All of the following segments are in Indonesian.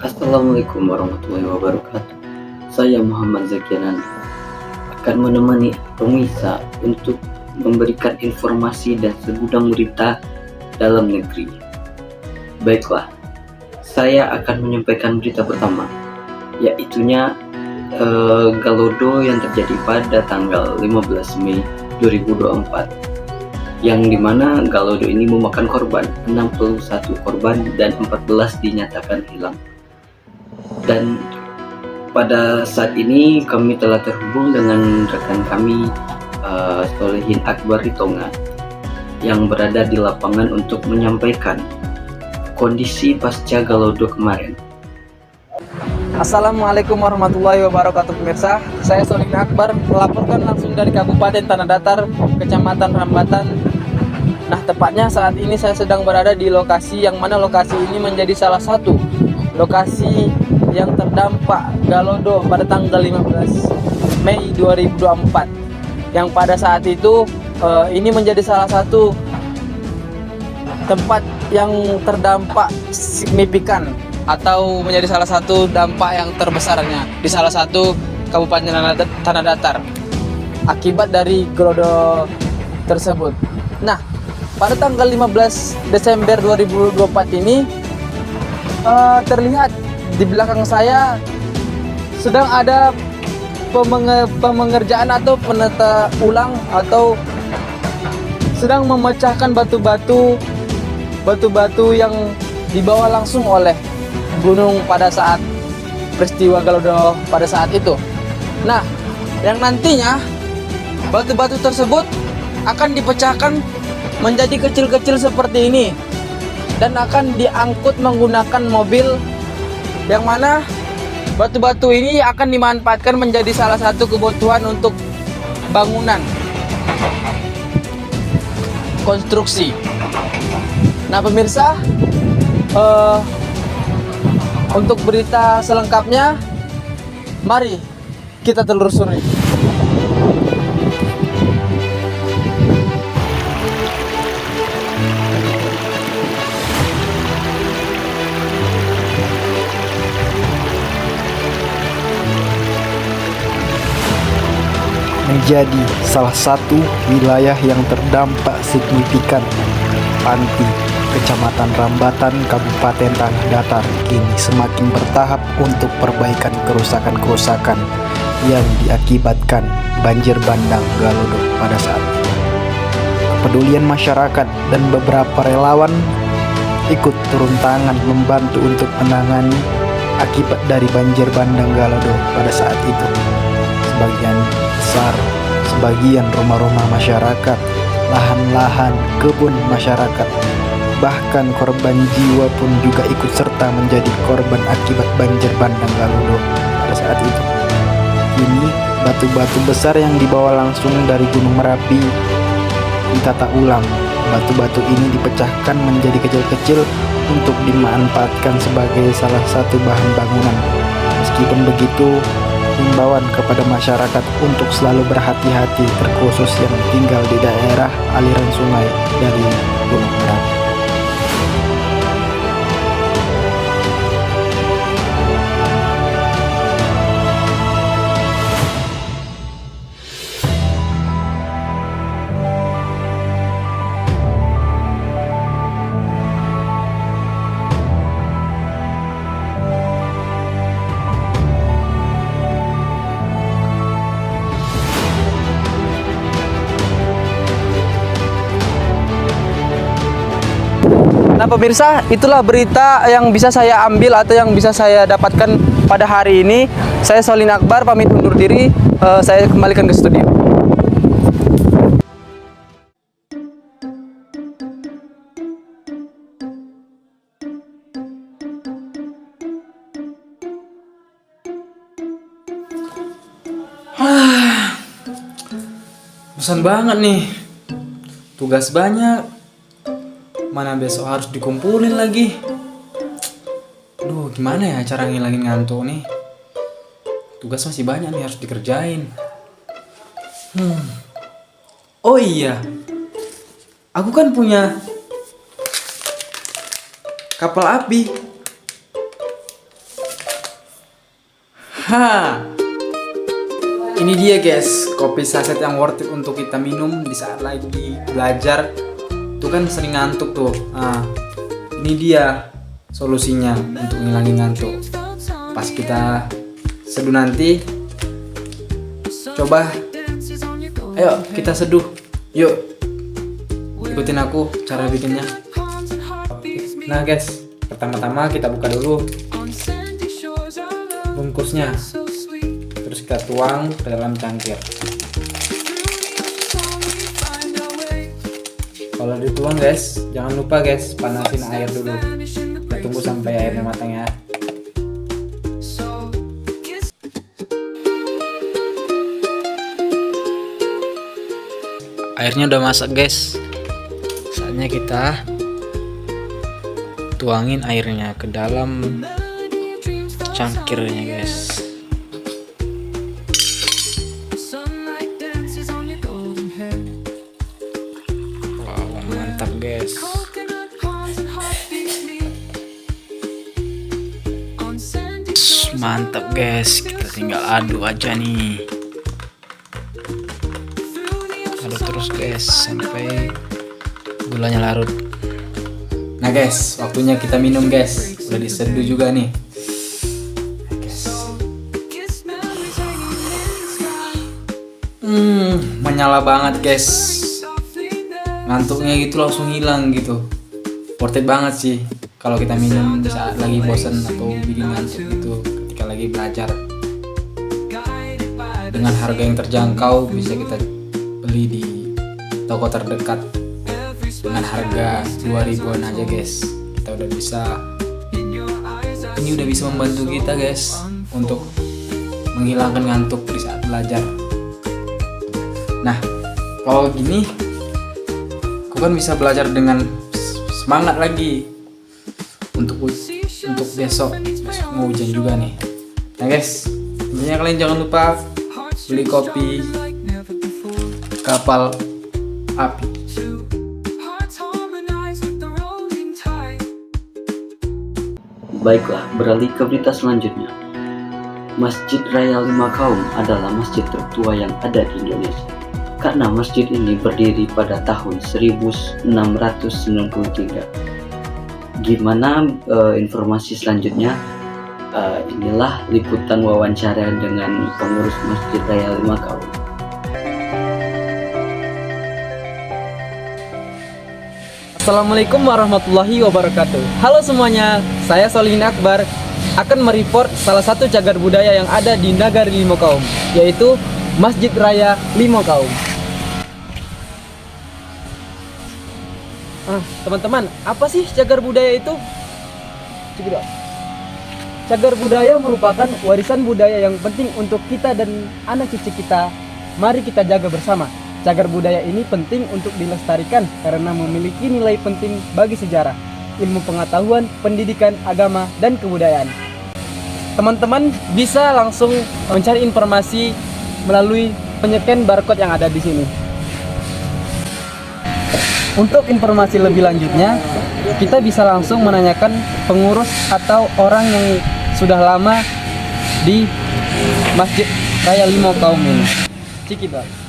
Assalamualaikum warahmatullahi wabarakatuh. Saya Muhammad Zakianan akan menemani pemirsa untuk memberikan informasi dan segudang berita dalam negeri. Baiklah, saya akan menyampaikan berita pertama, yaitunya Galodo yang terjadi pada tanggal 15 Mei 2024, yang dimana Galodo ini memakan korban, 61 korban dan 14 dinyatakan hilang. Dan pada saat ini kami telah terhubung dengan rekan kami Solehin Akbar di Tonga yang berada di lapangan untuk menyampaikan kondisi pasca Galodo kemarin. Assalamualaikum warahmatullahi wabarakatuh pemirsa. Saya Solehin Akbar melaporkan langsung dari Kabupaten Tanah Datar, Kecamatan Rambatan. Nah, tepatnya saat ini saya sedang berada di lokasi yang mana lokasi ini menjadi salah satu lokasi yang terdampak Galodo pada tanggal 15 Mei 2024, yang pada saat itu ini menjadi salah satu tempat yang terdampak signifikan atau menjadi salah satu dampak yang terbesarnya di salah satu Kabupaten Tanah Datar akibat dari Galodo tersebut. Nah, pada tanggal 15 Desember 2024 ini terlihat di belakang saya sedang ada pengerjaan atau penata ulang atau sedang memecahkan batu-batu yang dibawa langsung oleh gunung pada saat peristiwa Galodo pada saat itu. Nah, yang nantinya batu-batu tersebut akan dipecahkan menjadi kecil-kecil seperti ini dan akan diangkut menggunakan mobil, yang mana batu-batu ini akan dimanfaatkan menjadi salah satu kebutuhan untuk bangunan konstruksi. Nah pemirsa, untuk berita selengkapnya mari kita telusuri. Menjadi salah satu wilayah yang terdampak signifikan, Panti, Kecamatan Rambatan, Kabupaten Tanah Datar kini semakin bertahap untuk perbaikan kerusakan-kerusakan yang diakibatkan banjir bandang Galodo pada saat itu. Kepedulian masyarakat dan beberapa relawan ikut turun tangan membantu untuk menangani akibat dari banjir bandang Galodo pada saat itu. Sebagian rumah-rumah masyarakat, lahan-lahan kebun masyarakat, bahkan korban jiwa pun juga ikut serta menjadi korban akibat banjir bandang Galodo pada saat itu. Kini batu-batu besar yang dibawa langsung dari Gunung Merapi ditata ulang. Batu-batu ini dipecahkan menjadi kecil-kecil untuk dimanfaatkan sebagai salah satu bahan bangunan. Meskipun begitu, himbauan kepada masyarakat untuk selalu berhati-hati, terkhusus yang tinggal di daerah aliran sungai dari Gunung Merapi. Nah pemirsa, itulah berita yang bisa saya ambil atau yang bisa saya dapatkan pada hari ini. Saya Solehin Akbar pamit undur diri, saya kembalikan ke studio. Bosan banget nih, tugas banyak, mana besok harus dikumpulin lagi. Duh, gimana ya cara ngilangin ngantuk nih? Tugas masih banyak nih harus dikerjain. Oh iya, aku kan punya kapal api. Ha, ini dia guys, kopi saset yang worth it untuk kita minum di saat lagi belajar. Tuh kan sering ngantuk tuh. Nah, ini dia solusinya untuk ngilangin ngantuk. Pas kita seduh nanti, coba, ayo kita seduh. Yuk, ikutin aku cara bikinnya. Nah guys, pertama-tama kita buka dulu bungkusnya, terus kita tuang ke dalam cangkir. Kalau dituang guys, jangan lupa guys panasin air dulu. Kita tunggu sampai airnya matang ya. Airnya udah masak guys. Saatnya kita tuangin airnya ke dalam cangkirnya guys. Wow, mantap guys. Mantap guys, kita tinggal aduk aja nih. Aduk terus guys sampai gulanya larut. Nah guys, waktunya kita minum guys. Udah diseduh juga nih. Menyala banget guys. Ngantuknya gitu langsung hilang gitu. Worth it banget sih kalau kita minum di saat lagi bosan atau bikin ngantuk gitu ketika lagi belajar. Dengan harga yang terjangkau bisa kita beli di toko terdekat dengan harga 2000-an aja guys. Kita udah bisa, ini udah bisa membantu kita guys untuk menghilangkan ngantuk di saat belajar. Nah, kalau gini aku kan bisa belajar dengan semangat lagi untuk besok mau ujian juga nih. Nah guys, intinya kalian jangan lupa beli kopi Kapal Api. Baiklah, beralih ke berita selanjutnya. Masjid Raya Lima Kaum adalah masjid tertua yang ada di Indonesia. Karena masjid ini berdiri pada tahun 1693. Gimana informasi selanjutnya? Inilah liputan wawancara dengan pengurus Masjid Raya Lima Kaum. Assalamualaikum warahmatullahi wabarakatuh. Halo semuanya, saya Solihin Akbar akan mereport salah satu cagar budaya yang ada di Nagari Lima Kaum, yaitu Masjid Raya Lima Kaum. Teman-teman, apa sih cagar budaya itu? Coba. Cagar budaya merupakan warisan budaya yang penting untuk kita dan anak cucu kita. Mari kita jaga bersama. Cagar budaya ini penting untuk dilestarikan karena memiliki nilai penting bagi sejarah, ilmu pengetahuan, pendidikan, agama, dan kebudayaan. Teman-teman bisa langsung mencari informasi melalui penyeken barcode yang ada di sini. Untuk informasi lebih lanjutnya, kita bisa langsung menanyakan pengurus atau orang yang sudah lama di Masjid Raya Lima Kaum ini. Cikidot.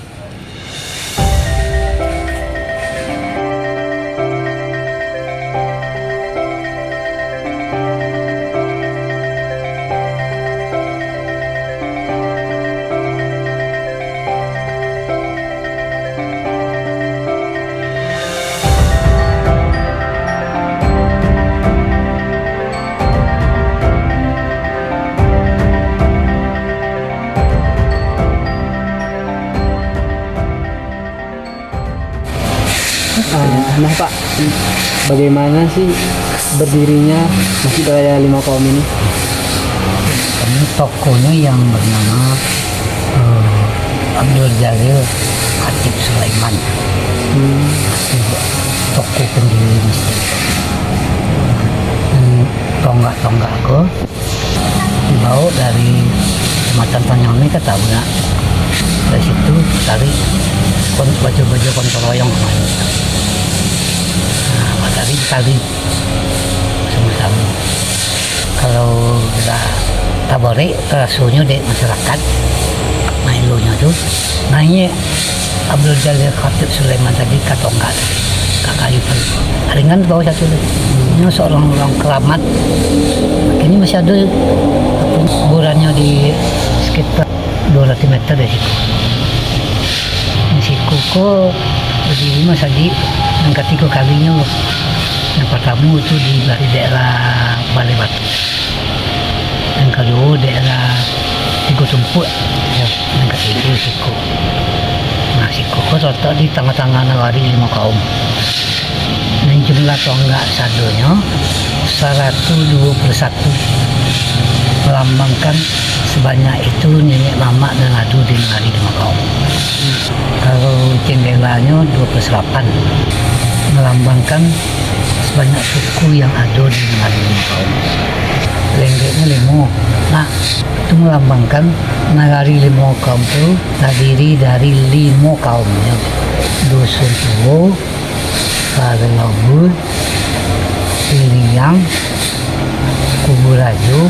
Nah Pak, bagaimana sih berdirinya Masjid Raya Lima Kaum ini? Ini tokohnya yang bernama Abdul Jalil Khatib Sulaiman. Tokoh pendiri masjid. Tonggak-tonggak ke dibawa dari Kecamatan Tanyangni ke Tabuna. Dari situ tarik baju-baju kontoroyong kemana. Tadi sama-sama. Kalau udah tabore rasunya dek masyarakat mailonya tuh nanya Abdul Jalil Khatib Sulaiman tadi katonggak kakak ipar ringan bawa satu lagi ini seorang orang keramat ini masih ada kuburannya di sekitar 200 meter dari situ kok berdiri mas Haji yang ketiga kalinya yang pertama itu di daerah Balai Batu, yang kedua daerah Tigo Tumpuk, yang ketiga Siku. Nah Siku kok terletak di tengah-tengah negari 5 kaum. Dan jumlah tonggak sadonya 121 melambangkan sebanyak itu nenek mama dan adu di negari 5 kaum. Kalau jendelanya 28 melambangkan sebanyak suku yang ada di negari 5 kaum. Lenggeknya 5. Nah itu melambangkan negari 5 kaum itu terdiri dari 5 kaumnya. Dusun Tuwo, Parelobur, Piliang, Kuburajo,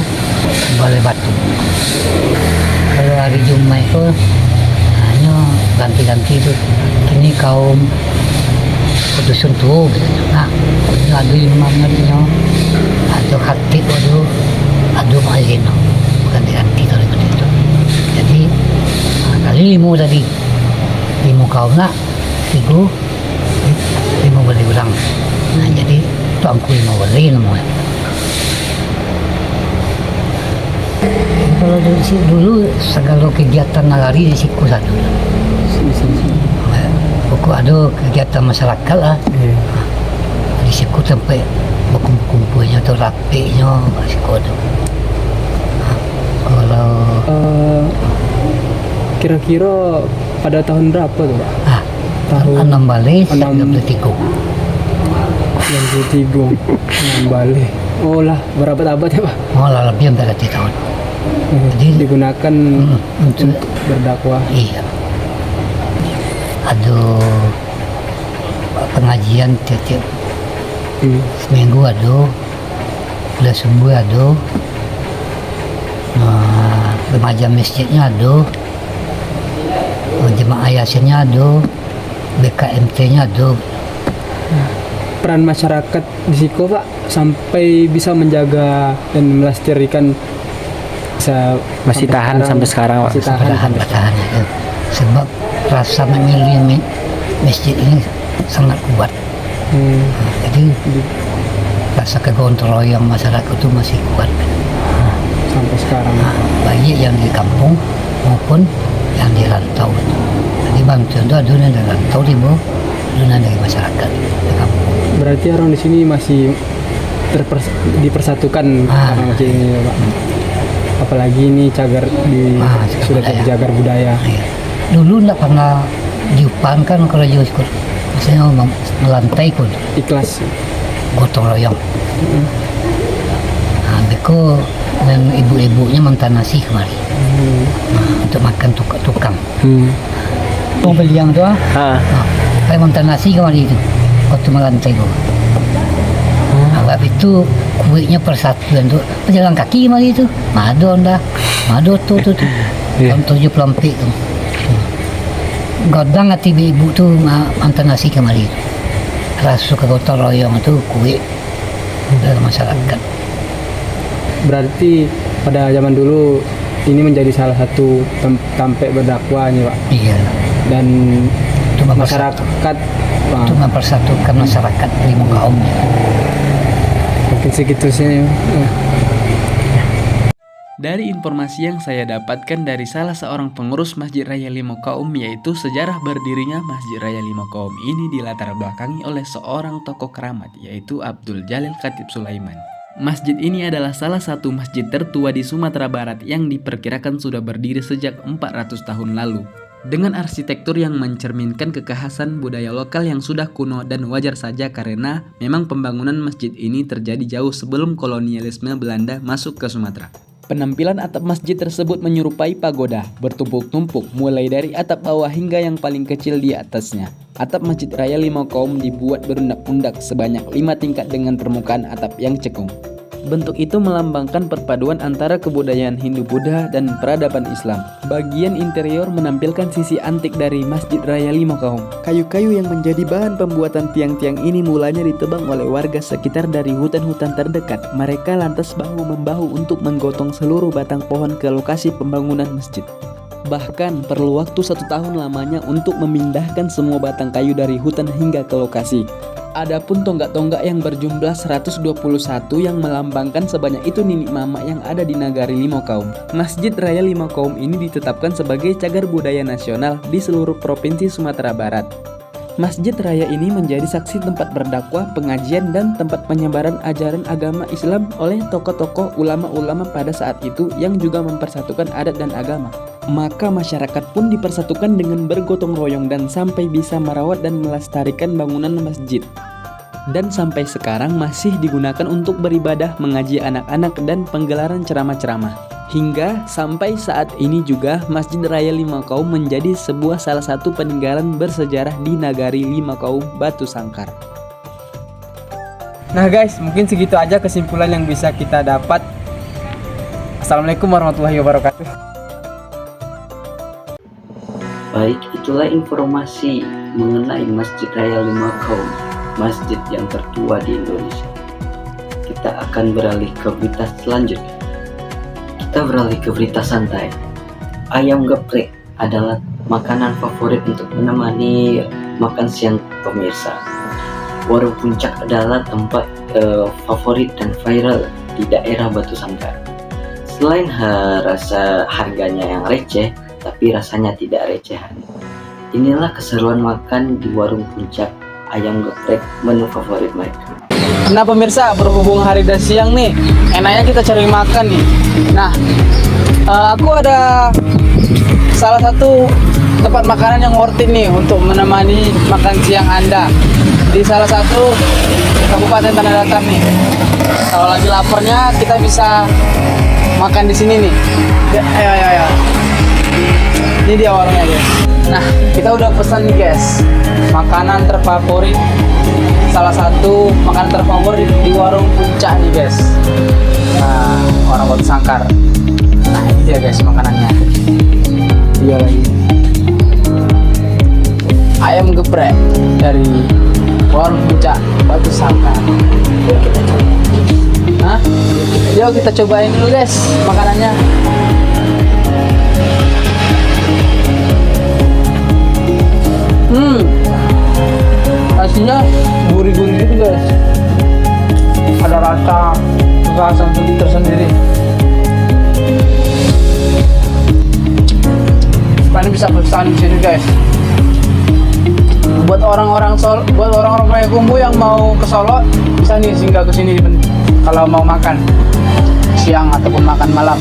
Balai Batu. Kalau hari Jumat itu hanya ganti-ganti itu. Ini kaum Dusun Tuwo, nah, ada imamnya dia, ada khatib, ada muazzin, ganti-ganti dari itu. Jadi kali 5 tadi, 5 kaum nak, 5 boleh ulang. Nah jadi tuangku 5 boleh namanya. Kalau dulu segala kegiatan nagari di siku satu. Pokok ada kegiatan masyarakat lah. Di siku sampai berkumpul-kumpulnya atau rapinya di siku ada. Kalau Kira-kira pada tahun berapa tuh Pak? tahun 6 balik 93. 63 balik. Oh lah, berapa abad ya Pak? Oh lah lebih dari 3 tahun. Jadi Digunakan untuk berdakwah. iya. Ada pengajian tiap seminggu ada, bulan subuh ada, remaja masjidnya ada, jemaah yasinnya ada, BKMT-nya ada. Peran masyarakat di situ Pak sampai bisa menjaga dan melestarikan masih tahan sampai sekarang Pak. Masih tahan. Bertahan ya. Sebab rasa memilih masjid ini sangat kuat. Jadi rasa kegotong royong masyarakat itu masih kuat. Sampai sekarang. Baik yang di kampung maupun yang di rantau. Jadi bantuan itu ada yang di rantau di bawah, ada dari masyarakat di kampung. Berarti orang di sini masih dipersatukan karena masjid ini ya, Pak. Apalagi ini cagar sudah jadi cagar budaya. Ya. Dulu tidak pernah diupakan kalau jauh ikut, misalnya melantai pun Ikhlas. gotong royong. Nah, beko dan ibu-ibunya mantan nasi kemari untuk makan tukang. Mau beli yang doa, kayak mantan nasi kemari itu, waktu melantai itu. Sebab itu kuenya persatuan tuh, pejalan kaki kemari itu, mado tuh. Tahun 70 tu. Godang hati ibu tu mantan nasi kemari itu. Rasa kegotong royong itu kue dalam masyarakat. Berarti pada zaman dulu ini menjadi salah satu tempat berdakwahnya Pak. Iya. Dan Itu masyarakat itu mempersatukan masyarakat 5 kaum. mungkin segitu sih. Dari informasi yang saya dapatkan dari salah seorang pengurus Masjid Raya Limo Kaum, yaitu sejarah berdirinya Masjid Raya Limo Kaum ini dilatar belakangi oleh seorang tokoh keramat, yaitu Abdul Jalil Khatib Sulaiman. Masjid ini adalah salah satu masjid tertua di Sumatera Barat yang diperkirakan sudah berdiri sejak 400 tahun lalu. Dengan arsitektur yang mencerminkan kekhasan budaya lokal yang sudah kuno dan wajar saja karena memang pembangunan masjid ini terjadi jauh sebelum kolonialisme Belanda masuk ke Sumatera. Penampilan atap masjid tersebut menyerupai pagoda, bertumpuk-tumpuk mulai dari atap bawah hingga yang paling kecil di atasnya. Atap Masjid Raya Limo Kaum dibuat berundak-undak sebanyak 5 tingkat dengan permukaan atap yang cekung. Bentuk itu melambangkan perpaduan antara kebudayaan Hindu-Buddha dan peradaban Islam. Bagian interior menampilkan sisi antik dari Masjid Raya Limakaum. Kayu-kayu yang menjadi bahan pembuatan tiang-tiang ini mulanya ditebang oleh warga sekitar dari hutan-hutan terdekat. Mereka lantas bahu-membahu untuk menggotong seluruh batang pohon ke lokasi pembangunan masjid. Bahkan perlu waktu 1 tahun lamanya untuk memindahkan semua batang kayu dari hutan hingga ke lokasi. Adapun tonggak-tonggak yang berjumlah 121 yang melambangkan sebanyak itu nini mama yang ada di Nagari Limakaum. Masjid Raya Limakaum ini ditetapkan sebagai cagar budaya nasional di seluruh provinsi Sumatera Barat. Masjid Raya ini menjadi saksi tempat berdakwah, pengajian, dan tempat penyebaran ajaran agama Islam oleh tokoh-tokoh ulama-ulama pada saat itu yang juga mempersatukan adat dan agama. Maka masyarakat pun dipersatukan dengan bergotong royong dan sampai bisa merawat dan melestarikan bangunan masjid. Dan sampai sekarang masih digunakan untuk beribadah, mengaji anak-anak, dan penggelaran ceramah-ceramah. Hingga sampai saat ini juga Masjid Raya Limakaum menjadi sebuah salah satu peninggalan bersejarah di Nagari Limakaum, Batu Sangkar. Nah guys, mungkin segitu aja kesimpulan yang bisa kita dapat. Assalamualaikum warahmatullahi wabarakatuh. Baik, itulah informasi mengenai Masjid Raya Limakaum, masjid yang tertua di Indonesia. Kita akan beralih ke berita selanjutnya. Kita beralih ke berita santai. Ayam geprek adalah makanan favorit untuk menemani makan siang pemirsa. Warung Puncak adalah tempat favorit dan viral di daerah Batu Sangkar. Selain rasa harganya yang receh, tapi rasanya tidak recehan. Inilah keseruan makan di Warung Puncak, ayam geprek menu favorit mereka. Nah pemirsa, berhubung hari udah siang nih, enaknya kita cari makan nih. Nah, aku ada salah satu tempat makanan yang worth it nih untuk menemani makan siang Anda di salah satu Kabupaten Tanah Datar nih. Kalau lagi laparnya kita bisa makan di sini nih. Ayo. Ini dia warungnya guys. Nah, kita udah pesan nih guys, makanan terfavorit, salah satu makanan terfavorit di Warung Puncak nih guys. Nah, orang Batu Sangkar. Nah, ini dia guys makanannya. Dia lagi ayam geprek dari Warung Puncak Batu Sangkar. Yuk kita coba. Nah, yuk kita cobain dulu guys makanannya. Nasinya gurih-gurih gitu guys. Ada rasa tersendiri. Kalian bisa pesan di sini guys. Buat orang-orang Payakumbuh yang mau ke Solo bisa nih singgah ke sini kalau mau makan siang ataupun makan malam.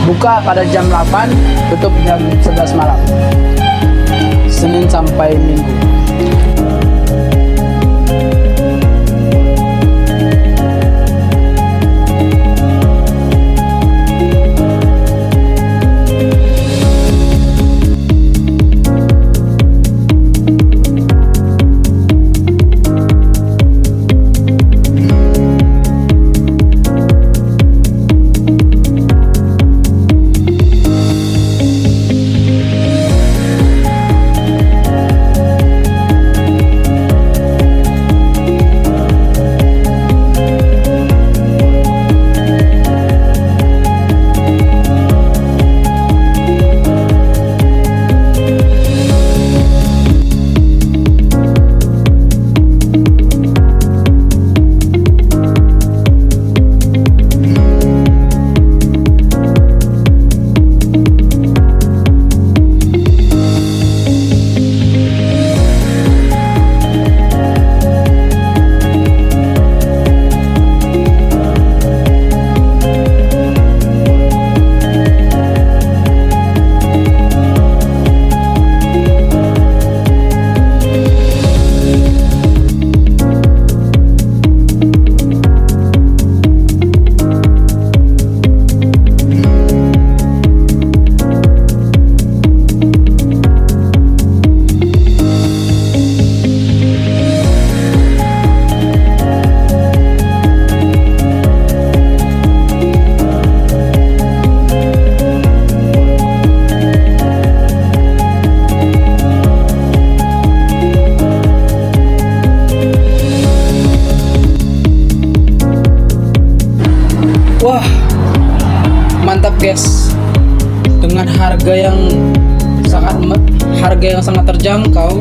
Buka pada jam 8, tutup jam 11 malam. Senin sampai Minggu. Mantap guys, dengan harga yang sangat terjangkau,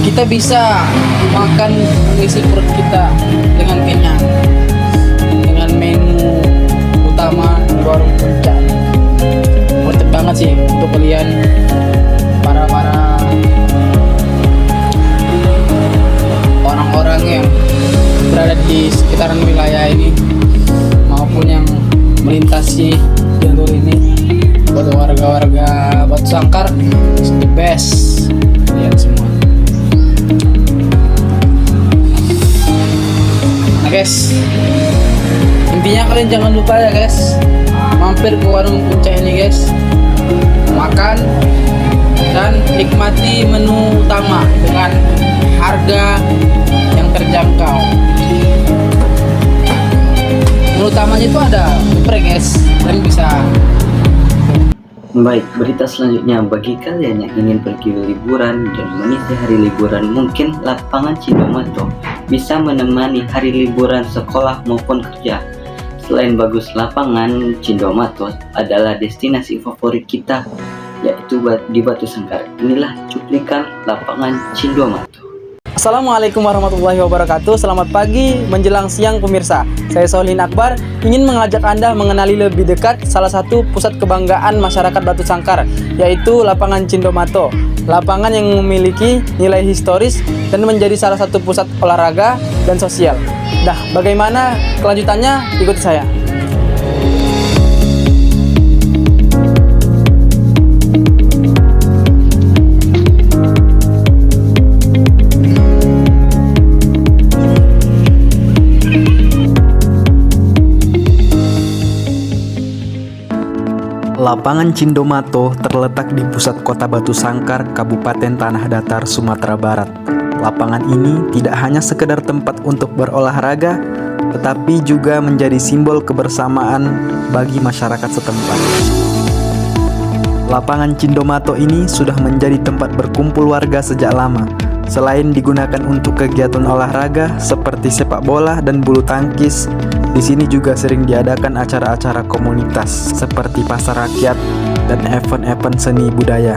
kita bisa makan mengisi perut kita dengan kenyang dengan menu utama di warung puncak. Worth it banget sih untuk kalian para orang-orang yang berada di sekitaran wilayah ini maupun yang melintasi jalur ini. Buat warga-warga Batu Sangkar, it's the best. Lihat semua. Nah guys, intinya kalian jangan lupa ya guys, mampir ke warung puncak ini guys, makan dan nikmati menu utama dengan harga yang terjangkau. Menu utamanya itu ada geprek guys, kalian bisa. Baik, berita selanjutnya bagi kalian yang ingin pergi liburan dan mengisi hari liburan, mungkin lapangan Cindomato bisa menemani hari liburan sekolah maupun kerja. Selain bagus, lapangan Cindomato adalah destinasi favorit kita, yaitu di Batu Sangkar. Inilah cuplikan lapangan Cindomato. Assalamualaikum warahmatullahi wabarakatuh. Selamat pagi menjelang siang pemirsa. Saya Solihin Akbar ingin mengajak Anda mengenali lebih dekat salah satu pusat kebanggaan masyarakat Batu Sangkar, yaitu lapangan Cindomato. Lapangan yang memiliki nilai historis dan menjadi salah satu pusat olahraga dan sosial. Nah, bagaimana kelanjutannya? Ikuti saya. Lapangan Cindomato terletak di pusat kota Batu Sangkar, Kabupaten Tanah Datar, Sumatera Barat. Lapangan ini tidak hanya sekedar tempat untuk berolahraga, tetapi juga menjadi simbol kebersamaan bagi masyarakat setempat. Lapangan Cindomato ini sudah menjadi tempat berkumpul warga sejak lama. Selain digunakan untuk kegiatan olahraga seperti sepak bola dan bulu tangkis, di sini juga sering diadakan acara-acara komunitas seperti pasar rakyat dan event-event seni budaya.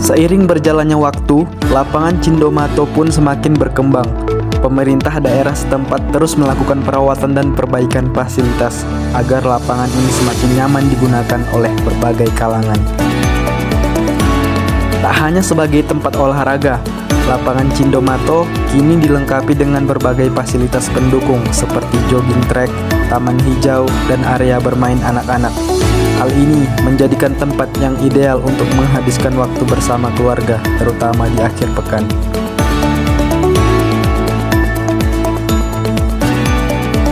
Seiring berjalannya waktu, lapangan Cindomato pun semakin berkembang. Pemerintah daerah setempat terus melakukan perawatan dan perbaikan fasilitas agar lapangan ini semakin nyaman digunakan oleh berbagai kalangan. Tak hanya sebagai tempat olahraga, lapangan Cindomato kini dilengkapi dengan berbagai fasilitas pendukung seperti jogging track, taman hijau, dan area bermain anak-anak. Hal ini menjadikan tempat yang ideal untuk menghabiskan waktu bersama keluarga, terutama di akhir pekan.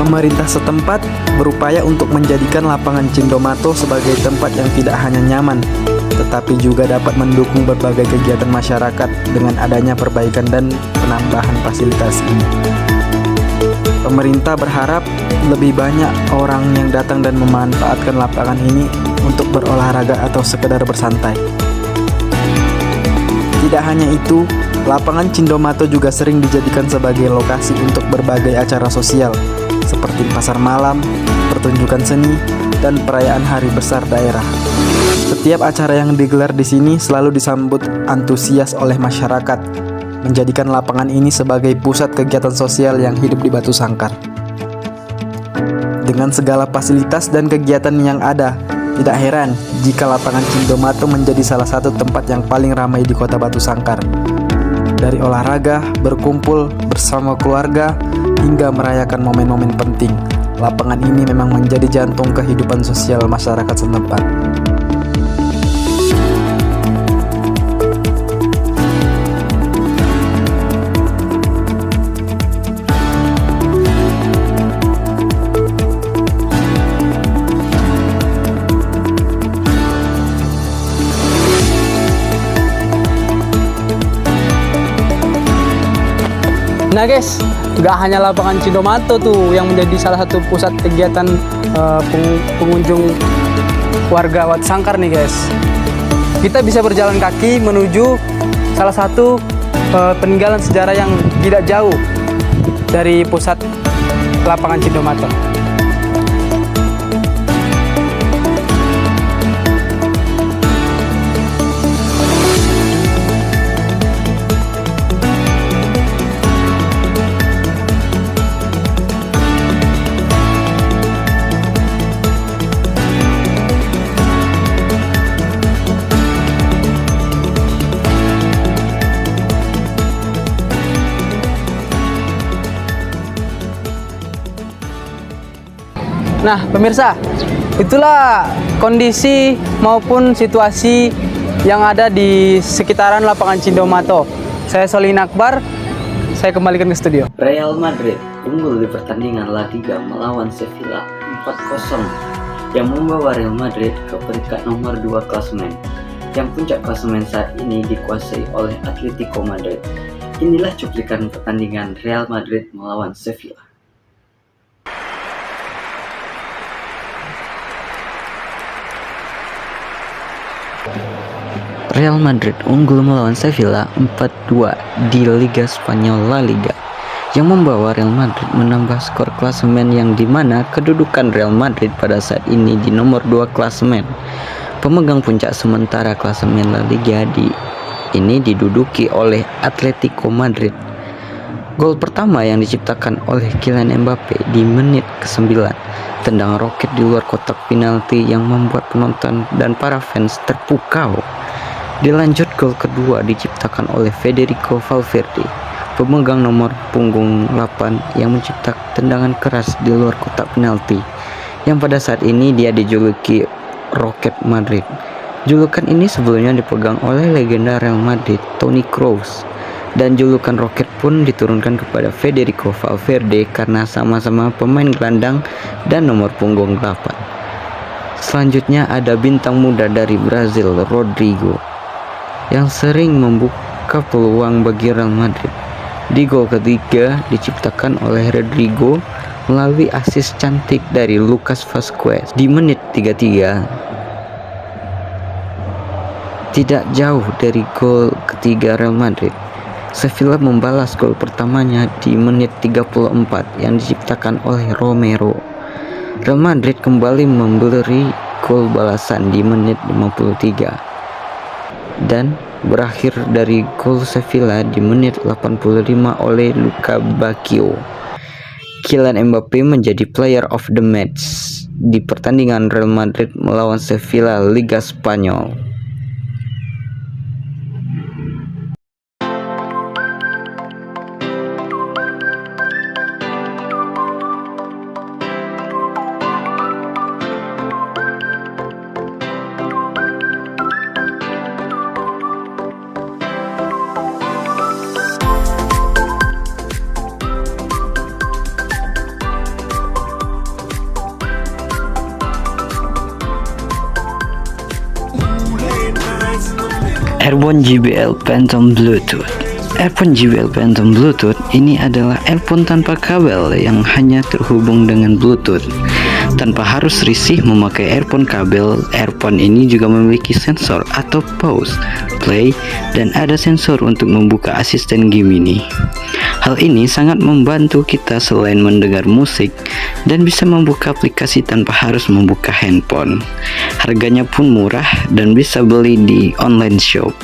Pemerintah setempat berupaya untuk menjadikan lapangan Cindomato sebagai tempat yang tidak hanya nyaman, tetapi juga dapat mendukung berbagai kegiatan masyarakat dengan adanya perbaikan dan penambahan fasilitas ini. Pemerintah berharap lebih banyak orang yang datang dan memanfaatkan lapangan ini untuk berolahraga atau sekedar bersantai. Tidak hanya itu, lapangan Cindomato juga sering dijadikan sebagai lokasi untuk berbagai acara sosial, seperti pasar malam, pertunjukan seni, dan perayaan hari besar daerah. Setiap acara yang digelar di sini selalu disambut antusias oleh masyarakat, menjadikan lapangan ini sebagai pusat kegiatan sosial yang hidup di Batu Sangkar. Dengan segala fasilitas dan kegiatan yang ada, tidak heran jika lapangan Cindomato menjadi salah satu tempat yang paling ramai di kota Batu Sangkar. Dari olahraga, berkumpul bersama keluarga, hingga merayakan momen-momen penting, lapangan ini memang menjadi jantung kehidupan sosial masyarakat setempat. Nah guys, gak hanya lapangan Cindomato tuh yang menjadi salah satu pusat kegiatan pengunjung warga Batu Sangkar nih guys. Kita bisa berjalan kaki menuju salah satu peninggalan sejarah yang tidak jauh, dari pusat lapangan Cindomato. Nah, pemirsa, itulah kondisi maupun situasi yang ada di sekitaran lapangan Cindomato. Saya Solin Akbar, saya kembalikan ke studio. Real Madrid unggul di pertandingan La Liga melawan Sevilla 4-0 yang membawa Real Madrid ke peringkat nomor 2 klasemen. Yang puncak klasemen saat ini dikuasai oleh Atletico Madrid. Inilah cuplikan pertandingan Real Madrid melawan Sevilla. Real Madrid unggul melawan Sevilla 4-2 di Liga Spanyol La Liga yang membawa Real Madrid menambah skor klasemen yang dimana kedudukan Real Madrid pada saat ini di nomor 2 klasemen. Pemegang puncak sementara klasemen La Liga ini diduduki oleh Atletico Madrid. Gol pertama yang diciptakan oleh Kylian Mbappe di menit ke-9, tendangan roket di luar kotak penalti yang membuat penonton dan para fans terpukau. Dilanjut gol kedua diciptakan oleh Federico Valverde, pemegang nomor punggung 8 yang menciptakan tendangan keras di luar kotak penalti, yang pada saat ini dia dijuluki Roket Madrid. Julukan ini sebelumnya dipegang oleh legenda Real Madrid Toni Kroos, dan julukan Roket pun diturunkan kepada Federico Valverde karena sama-sama pemain gelandang dan nomor punggung 8. Selanjutnya ada bintang muda dari Brazil, Rodrigo, yang sering membuka peluang bagi Real Madrid. Di gol ketiga diciptakan oleh Rodrigo melalui assist cantik dari Lucas Vazquez di menit 33. Tidak jauh dari gol ketiga Real Madrid, Sevilla membalas gol pertamanya di menit 34 yang diciptakan oleh Romero. Real Madrid kembali memberi gol balasan di menit 53 dan berakhir dari gol Sevilla di menit 85 oleh Luka Bacchio. Kylian Mbappe menjadi player of the match di pertandingan Real Madrid melawan Sevilla Liga Spanyol. Earphone JBL Phantom Bluetooth. Earphone JBL Phantom Bluetooth ini adalah earphone tanpa kabel yang hanya terhubung dengan Bluetooth. Tanpa harus risih memakai earphone kabel, earphone ini juga memiliki sensor atau pause, play, dan ada sensor untuk membuka asisten Gemini. Hal ini sangat membantu kita selain mendengar musik dan bisa membuka aplikasi tanpa harus membuka handphone. Harganya pun murah dan bisa beli di online shop.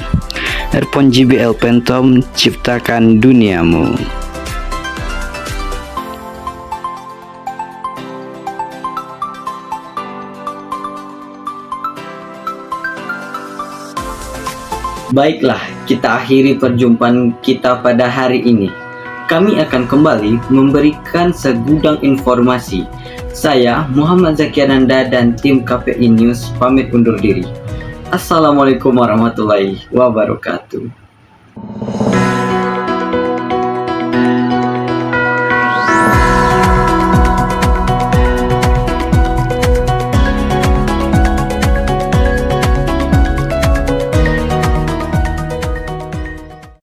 Earphone JBL Phantom, ciptakan duniamu. Baiklah, kita akhiri perjumpaan kita pada hari ini. Kami akan kembali memberikan segudang informasi. Saya Muhammad Zakiananda dan tim KPI News pamit undur diri. Assalamualaikum warahmatullahi wabarakatuh.